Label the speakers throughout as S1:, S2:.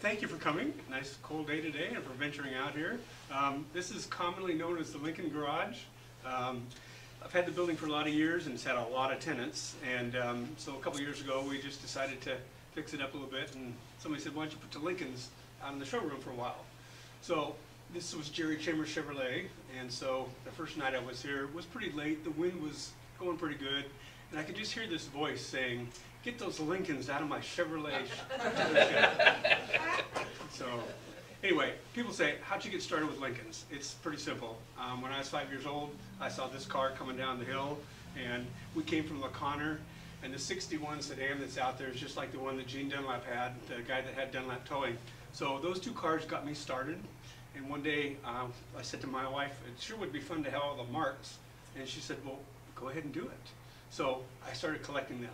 S1: thank you for coming. Nice cold day today and for venturing out here. This is commonly known as the Lincoln Garage. I've had the building for a lot of years and it's had a lot of tenants, and so a couple years ago we just decided to fix it up a little bit, and somebody said, why don't you put the Lincolns out in the showroom for a while? So this was Jerry Chambers Chevrolet, and so the first night I was here, it was pretty late, the wind was going pretty good, and I could just hear this voice saying, get those Lincolns out of my Chevrolet. So anyway, people say, how'd you get started with Lincolns? It's pretty simple. When I was 5 years old, I saw this car coming down the hill, and we came from LaConner, and the 61 sedan that's out there is just like the one that Gene Dunlap had, the guy that had Dunlap Towing. So those two cars got me started, and one day I said to my wife, it sure would be fun to have all the marks, and she said, well, go ahead and do it. So I started collecting them.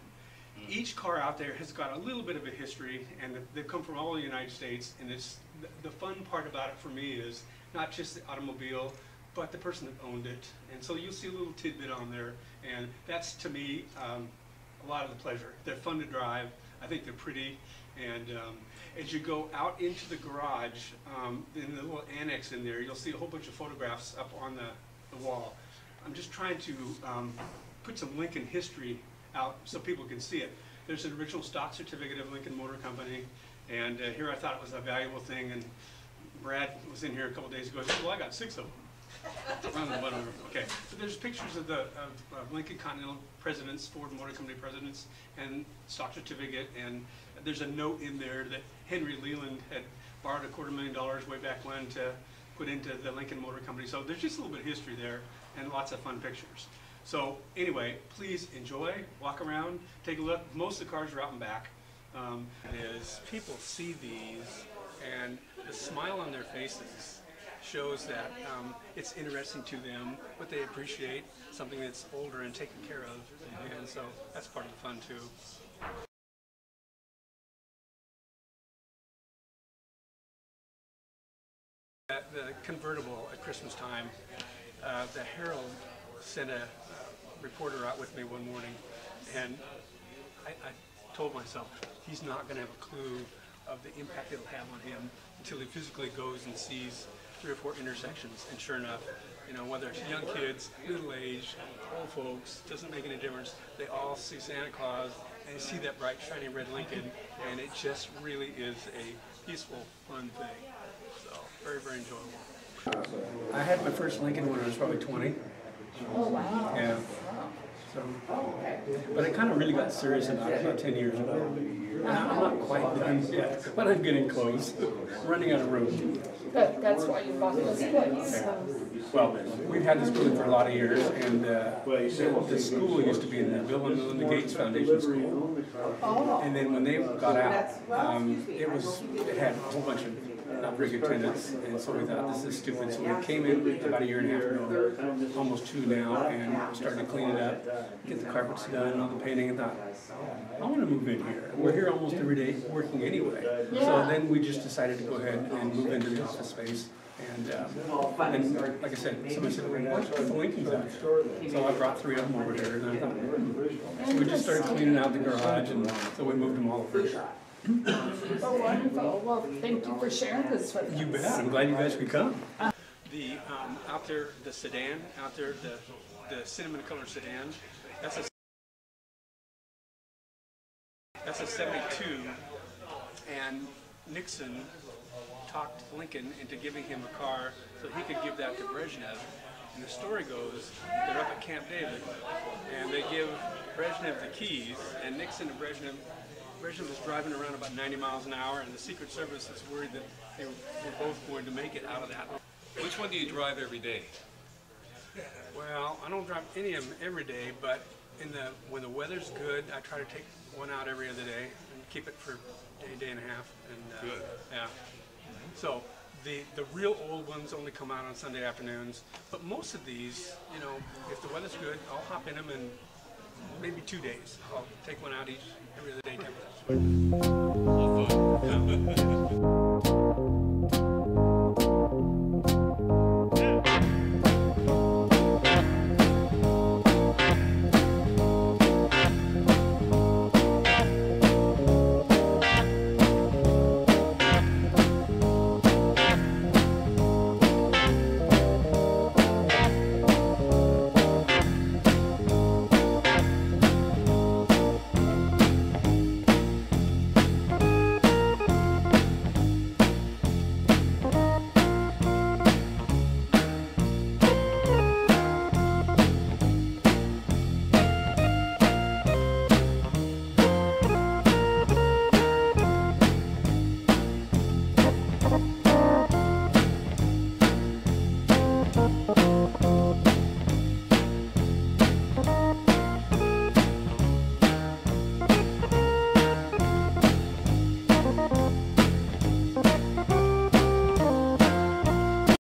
S1: Each car out there has got a little bit of a history, and they've come from all the United States, and it's the fun part about it for me is not just the automobile, but the person that owned it. And so you'll see a little tidbit on there, and that's to me a lot of the pleasure. They're fun to drive, I think they're pretty, and as you go out into the garage, in the little annex in there, you'll see a whole bunch of photographs up on the wall. I'm just trying to put some Lincoln history out so people can see it. There's an original stock certificate of Lincoln Motor Company, and here I thought it was a valuable thing, and Brad was in here a couple days ago. He said, well, I got 6 of them. Okay, so there's pictures of Lincoln Continental presidents, Ford Motor Company presidents, and stock certificate, and there's a note in there that Henry Leland had borrowed $250,000 way back when to put into the Lincoln Motor Company. So there's just a little bit of history there and lots of fun pictures. So anyway, please enjoy, walk around, take a look. Most of the cars are out and back. People see these, and the smile on their faces shows that it's interesting to them, but they appreciate something that's older and taken care of, and so that's part of the fun too. The convertible at Christmas time, the Herald sent a reporter out with me one morning, and I told myself he's not going to have a clue of the impact it'll have on him until he physically goes and sees 3 or 4 intersections. And sure enough, you know, whether it's young kids, middle age, old folks, doesn't make any difference. They all see Santa Claus and see that bright, shiny red Lincoln, and it just really is a peaceful, fun thing. So very, very enjoyable. I had my first Lincoln when I was probably 20.
S2: Oh, wow.
S1: Yeah. So, but I kind of really got serious about it about 10 years ago. And I'm not quite done yet, but I'm getting close. Running out of room.
S2: That's why you bought this place.
S1: Well, we've had this building for a lot of years, and the school used to be in there, Bill and Melinda Gates Foundation School. And then when they got out, it had a whole bunch of not very good tenants, and so we thought, this is stupid. So we came in about a year and a half ago, almost 2 now, and started to clean it up, get the carpets done, all the painting, and thought, I want to move in here. We're here almost every day working anyway. Yeah. So then we just decided to go ahead and move into the office space. And like I said, somebody said, why don't you put the Lincolns out here? So I brought 3 of them over here, and I thought, so we just started cleaning out the garage, and so we moved them all over here.
S2: Oh, wonderful. Well, thank you for sharing this with us.
S1: You bet. I'm glad you guys could come. Out there, the sedan, out there, the cinnamon colored sedan, that's a 72, and Nixon talked Lincoln into giving him a car so he could give that to Brezhnev. And the story goes, they're up at Camp David, and they give Brezhnev the keys, and Nixon and Brezhnev was driving around about 90 miles an hour, and the Secret Service is worried that they were both going to make it out of that.
S3: Which one do you drive every day?
S1: Well, I don't drive any of them every day, but when the weather's good, I try to take one out every other day and keep it for a day and a half. And,
S3: good.
S1: Yeah. So the real old ones only come out on Sunday afternoons, but most of these, you know, if the weather's good, I'll hop in them in maybe 2 days. I'll take one out every other day.